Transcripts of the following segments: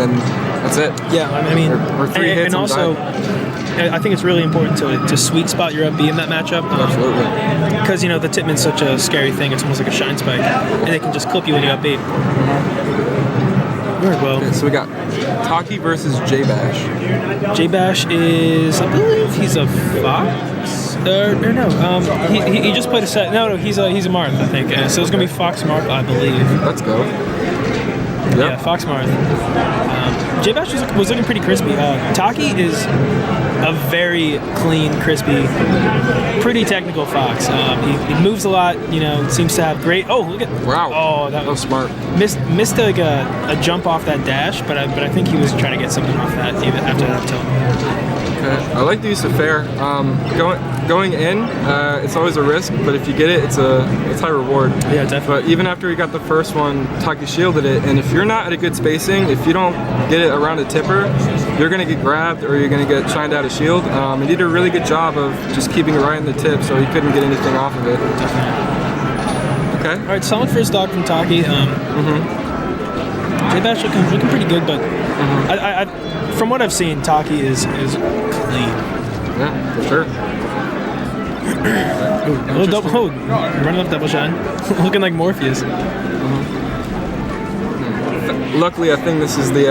then that's it. Yeah, I mean, or 3 hits and also, I think it's really important to sweet spot your up B in that matchup. Absolutely. Because, you know, the Tipman's such a scary thing. It's almost like a shine spike. And they can just clip you when you up B. Very well. Okay, so we got Taki versus JBash. JBash is, I believe he's a Fox? Or no, he just played a set. No, he's a Marth, I think. So it's going to be Fox Marth, I believe. Let's go. Yep. Yeah, Fox Marth. JBash was looking pretty crispy. Taki is a very clean, crispy, pretty technical Fox. He moves a lot, you know, seems to have great... Oh, look at... Wow. Oh, that was smart. Missed like a jump off that dash, but I think he was trying to get something off that even after that up tilt. Okay. I like the use of fair. Going in, it's always a risk, but if you get it, it's high reward. Yeah, definitely. But even after he got the first one, Taki shielded it, and if you're not at a good spacing, if you don't get it around a tipper, you're going to get grabbed or you're going to get shined out of shield. He did a really good job of just keeping it right in the tip, so he couldn't get anything off of it. Definitely. Okay. All right, solid first stock from Taki. JBash looking pretty good, but I from what I've seen, Taki is clean. Yeah, for sure. Ooh, double hold. Running up double shine. Looking like Morpheus. Luckily, I think this is the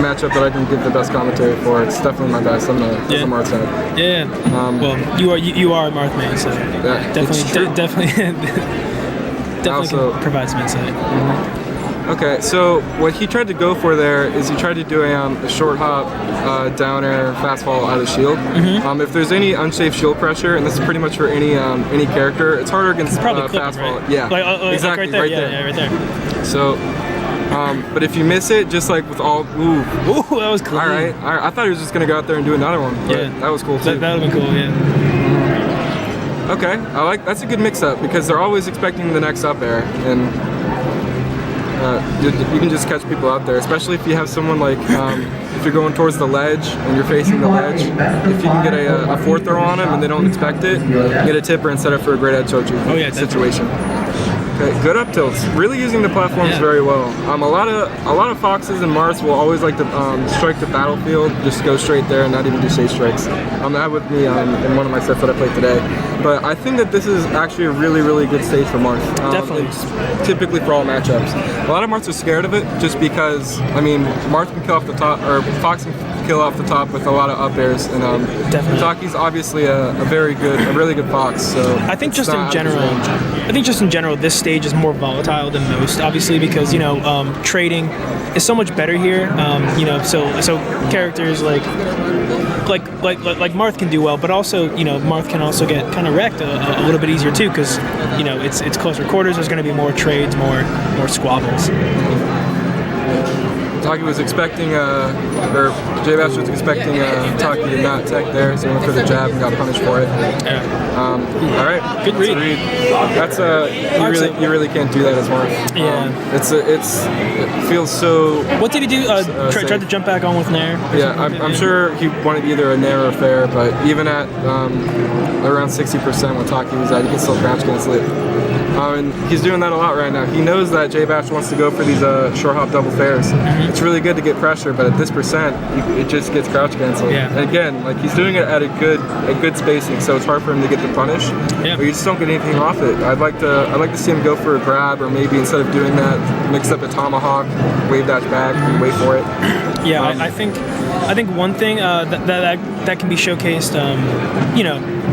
matchup that I can give the best commentary for. It's definitely my best. I'm the Marth side. Yeah. Well, you are a Marth man, so yeah, definitely also, can provide some insight. Okay, so what he tried to go for there is he tried to do a short hop, down air, fast fall out of shield. If there's any unsafe shield pressure, and this is pretty much for any character, it's harder against fast fall. Right? Yeah, exactly, like right there. right there. Yeah, right there. So, but if you miss it, just like with all, ooh, that was cool. All right. I thought he was just gonna go out there and do another one. But yeah, that was cool too. That would have been cool. Yeah. Okay, that's a good mix-up because they're always expecting the next up air, and you can just catch people out there, especially if you have someone like, if you're going towards the ledge and you're facing the ledge, if you can get a forward throw on them and they don't expect it, get a tipper and set up for a great edge chochu situation. Okay, good up tilts. Really using the platforms very well. A lot of Foxes and Marths will always like to strike the battlefield, just go straight there and not even do safe strikes. That with me in one of my sets that I played today. But I think that this is actually a really, really good stage for Marth. Definitely. Typically for all matchups. A lot of Marths are scared of it just because, I mean, Marth can kill off the top, or Fox can kill off the top with a lot of up airs, and Taki's obviously a really good Fox. So I think just in general, this stage is more volatile than most, obviously, because trading is so much better here. So characters like Marth can do well, but also Marth can also get kind of wrecked a little bit easier too, because it's closer quarters. There's going to be more trades, more squabbles. Taki was expecting, or JBash was expecting Taki to not tech there, so he went for the jab and got punished for it. Yeah. All right. Good read. That's you really can't do that as Marth. Yeah. It feels so. What did he do? Tried to jump back on with Nair. Yeah, I'm sure he wanted either a Nair or a fair, but even at around 60% when Taki was at, you can still crouch cancel it. And he's doing that a lot right now. He knows that JBash wants to go for these short hop double fairs. It's really good to get pressure, but at this percent, it just gets crouch canceled. Yeah. And again, like he's doing it at a good spacing, so it's hard for him to get the punish. Yeah. But you just don't get anything off it. I'd like to see him go for a grab, or maybe instead of doing that, mix up a tomahawk, wave dash back, and wait for it. Yeah, I think one thing that can be showcased,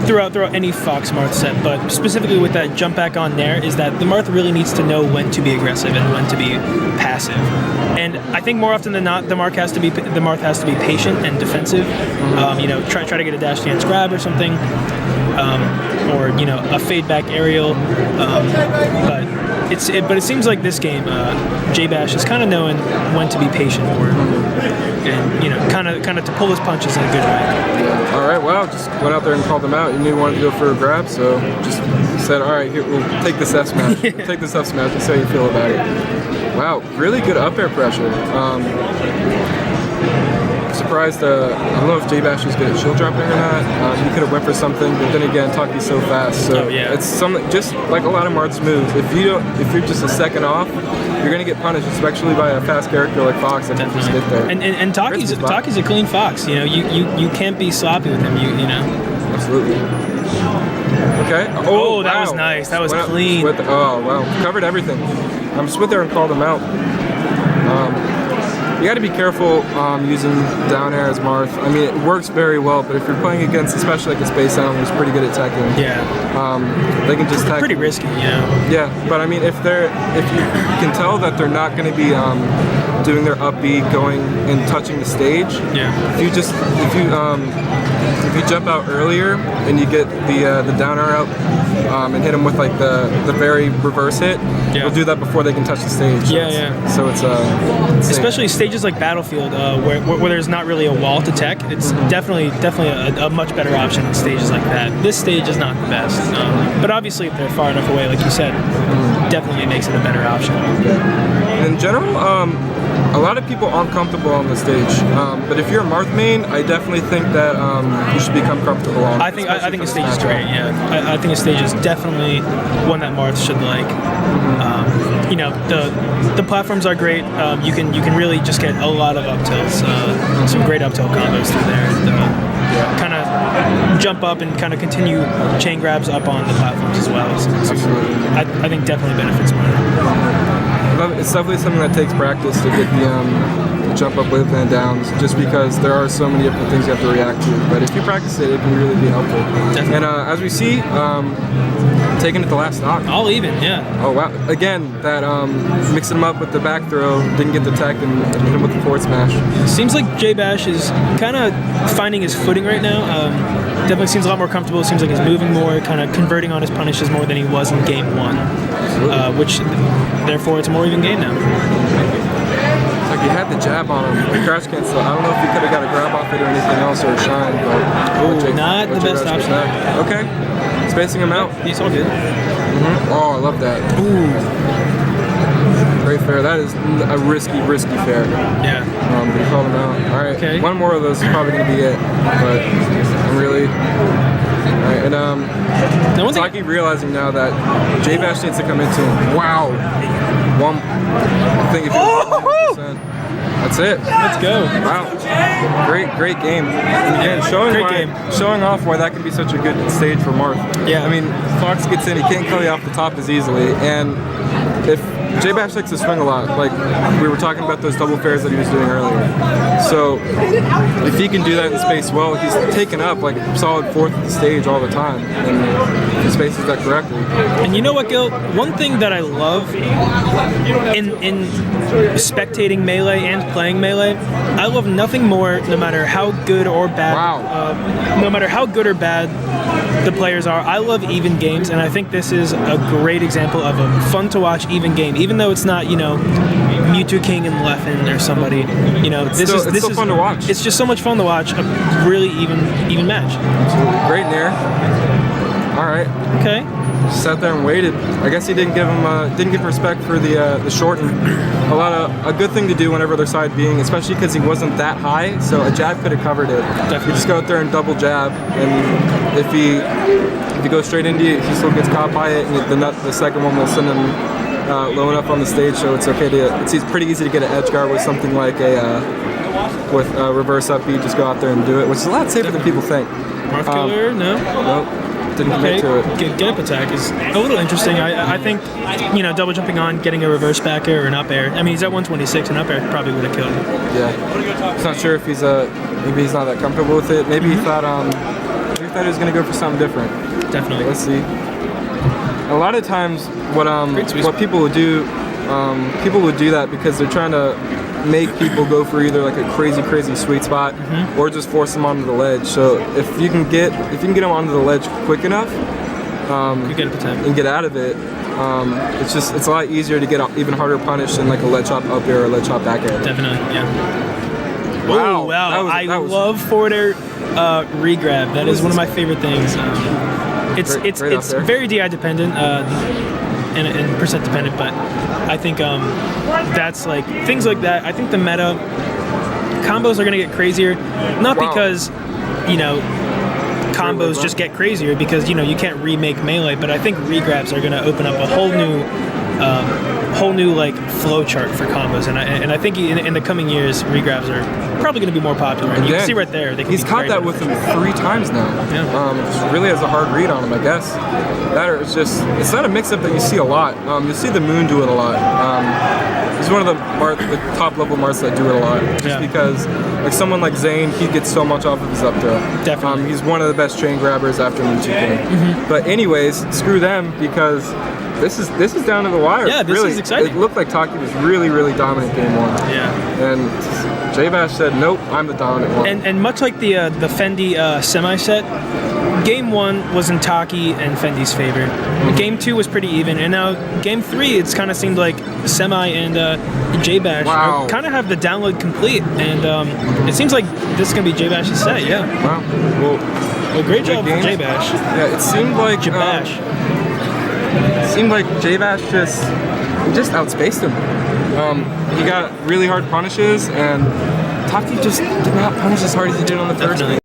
throughout any Fox Marth set, but specifically with that jump back on there, is that the Marth really needs to know when to be aggressive and when to be passive. And I think more often than not, the Marth has to be patient and defensive. Try to get a dash dance grab or something, or a fade back aerial. But it seems like this game, JBash is kind of knowing when to be patient or. And kind of to pull his punches in a good way. All right, well, just went out there and called him out. You knew he wanted to go for a grab, so just said, all right, here, we'll take this F smash. Yeah. We'll take this F smash and see how you feel about it. Wow, really good up air pressure. surprised. I don't know if JBash was good at shield dropping or not. He could have went for something, but then again, Taki's so fast. So it's something just like a lot of Marth's moves. If you're just a second off, you're gonna get punished, especially by a fast character like Fox that can just get there. And Taki's a clean Fox. You know, you can't be sloppy with him. You know. Absolutely. Okay. Oh, that was nice. That was clean. Oh wow, covered everything. I'm just with there and called him out. You got to be careful using down air as Marth. I mean, it works very well, but if you're playing against, especially like a Space Island who's pretty good at teching, they can just tech. Pretty risky, you know. Yeah, but I mean, if you can tell that they're not going to be doing their up B, going and touching the stage. Yeah. If you jump out earlier and you get the down air out and hit them with like the very reverse hit, you'll do that before they can touch the stage. So it's especially stages like Battlefield where there's not really a wall to tech. It's definitely a much better option than stages like that. This stage is not the best, but obviously if they're far enough away, like you said, definitely makes it a better option. In general, a lot of people aren't comfortable on the stage, but if you're a Marth main, I definitely think that you should become comfortable on. I think a stage is great. Yeah, I think a stage is definitely one that Marth should like. You know, the platforms are great. You can really just get a lot of up tilts, some great up tilt combos through there. Kind of jump up and kind of continue chain grabs up on the platforms as well. So I think definitely benefits Marth. It's definitely something that takes practice to get the jump up with and downs, just because there are so many different things you have to react to. But if you practice it, it can really be helpful. Definitely. And as we see, taking it the last stock. All even, yeah. Oh wow! Again, that mixing him up with the back throw, didn't get the tech, and hit him with the forward smash. Seems like JBash is kind of finding his footing right now. Definitely seems a lot more comfortable. Seems like he's moving more, kind of converting on his punishes more than he was in game one, which therefore it's a more even game now. Like he had the jab on him, the crash cancel. I don't know if he could have got a grab off it or anything else or a shine, but not the best option. Okay, spacing him out. He's all good. Oh, I love that. Great fair. That is a risky fair. Yeah. But he called him out. All right. Okay. One more of those is probably gonna be it. But I'm really. All right. And Taki realizing now that JBash needs to come into him. Wow. I think if you're that's it. Let's go. Wow. Great game. And again, showing off why that can be such a good stage for Marth. Yeah. I mean, Fox gets in, he can't kill you off the top as easily, and if JBash likes to swing a lot, like we were talking about those double fairs that he was doing earlier. So if he can do that in space well, he's taken up like solid fourth of the stage all the time, and he spaces that correctly. And you know what, Gil? One thing that I love in spectating Melee and playing Melee, I love nothing more, no matter how good or bad, no matter how good or bad the players are. I love even games, and I think this is a great example of a fun to watch even game. Even though it's not, you know, Mewtwo King and Leffen or somebody, you know, this is fun to watch. It's just so much fun to watch a really even match. Absolutely. Great nair. All right. Okay. Sat there and waited. I guess he didn't give respect for the shorten. A good thing to do whenever they're side being, especially because he wasn't that high, so a jab could have covered it. Definitely. You just go out there and double jab, and if he goes straight into you, he still gets caught by it, and the second one will send him low enough on the stage, so it's okay it's pretty easy to get an edge guard with something like with reverse up B. Just go out there and do it, which is a lot safer than people think. Marth killer? No. Nope. Didn't commit to it. Get up attack is a little interesting. I think, you know, double jumping on, getting a reverse back air or an up air. I mean, he's at 126, and up air probably would have killed him. Yeah. He's not sure if maybe he's not that comfortable with it. Maybe he thought he was going to go for something different. Definitely. Let's see. A lot of times, what people would do, people would do that because they're trying to make people go for either like a crazy sweet spot or just force them onto the ledge. So if you can get them onto the ledge quick enough and get out of it, it's a lot easier to get even harder punished than like a ledge hop up air or a ledge hop back air. Definitely, yeah. Wow. I love forward air regrab. That is one of my favorite things. It's very DI dependent and percent dependent, but I think that's like things like that. I think the meta combos are going to get crazier, not Wow. because, you know, combos just get crazier because, you know, you can't remake Melee, but I think regrabs are going to open up a whole new like flow chart for combos, and I think in the coming years regrabs are probably going to be more popular. And you can see right there, they can he's be caught that with him 3 times now. Yeah. Just really has a hard read on him, I guess. That or it's not a mix-up that you see a lot. You'll see the Moon do it a lot. He's one of the top level Marths that do it a lot. Just because, like someone like Zane, he gets so much off of his up throw. Definitely. He's one of the best chain grabbers after Moon 2K. But anyways, screw them because this is down to the wire. Yeah, this is exciting. It looked like Taki was really, really dominant game 1. Yeah. And JBash said, nope, I'm the dominant one. And much like the Fendi semi set, game 1 was in Taki and Fendi's favor. Game 2 was pretty even, and now game 3, it's kind of seemed like Semi and JBash kind of have the download complete, and it seems like this is gonna be JBash's set. Yeah. Wow. Well, great job for JBash. Yeah, it seemed like JBash just outspaced him. He got really hard punishes, and Taki just did not punish as hard as he did on the first game.